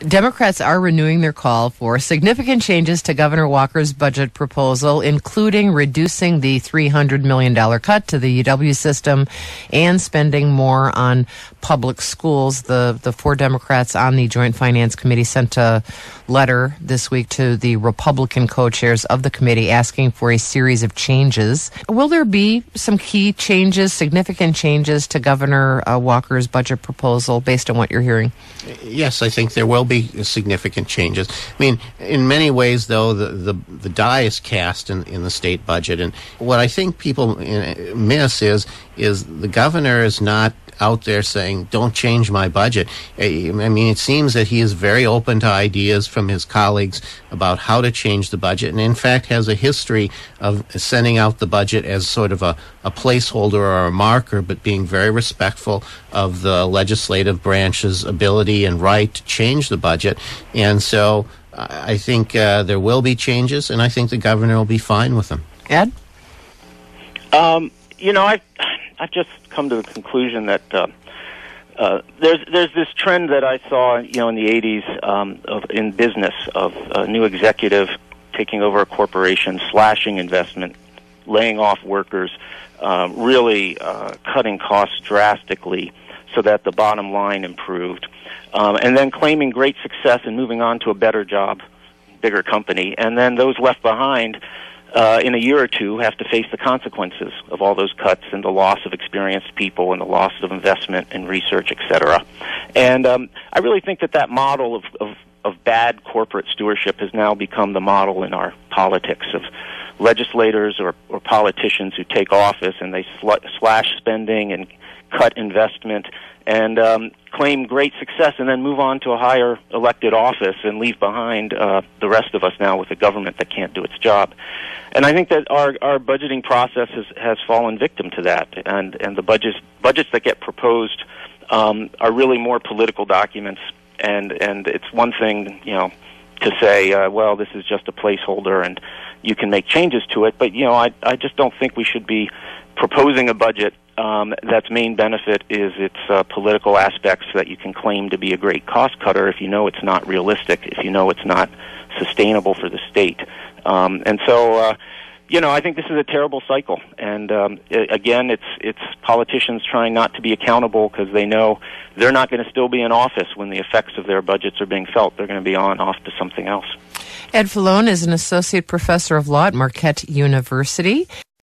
Democrats are renewing their call for significant changes to Governor Walker's budget proposal, including reducing the $300 million cut to the UW system and spending more on public schools. The four Democrats on the Joint Finance Committee sent a letter this week to the Republican co-chairs of the committee asking for a series of changes. Will there be some key changes, significant changes to Governor Walker's budget proposal based on what you're hearing? Yes, I think there will be significant changes. I mean, in many ways, though, the die is cast in the state budget. And what I think people miss is the governor is not out there saying, don't change my budget. I mean, it seems that he is very open to ideas from his colleagues about how to change the budget, and in fact has a history of sending out the budget as sort of a placeholder or a marker, but being very respectful of the legislative branch's ability and right to change the budget. And so I think there will be changes, and I think the governor will be fine with them. Ed? I've just come to the conclusion that there's this trend that I saw, in the 80s in business of a new executive taking over a corporation, slashing investment, laying off workers, really cutting costs drastically so that the bottom line improved, and then claiming great success and moving on to a better job, bigger company, and then those left behind in a year or two have to face the consequences of all those cuts and the loss of experienced people and the loss of investment and research, et cetera. And I really think that model of bad corporate stewardship has now become the model in our politics of legislators or politicians who take office and they slash spending and cut investment and claim great success and then move on to a higher elected office and leave behind the rest of us now with a government that can't do its job. And I think that our budgeting process has fallen victim to that, and the budgets that get proposed are really more political documents, and it's one thing, to say, well, this is just a placeholder and you can make changes to it, but, I just don't think we should be proposing a budget that's main benefit is its political aspects that you can claim to be a great cost cutter if you know it's not realistic, if you know it's not sustainable for the state. And so, I think this is a terrible cycle. And again, it's politicians trying not to be accountable because they know they're not going to still be in office when the effects of their budgets are being felt. They're going to be off to something else. Ed Fallone is an associate professor of law at Marquette University.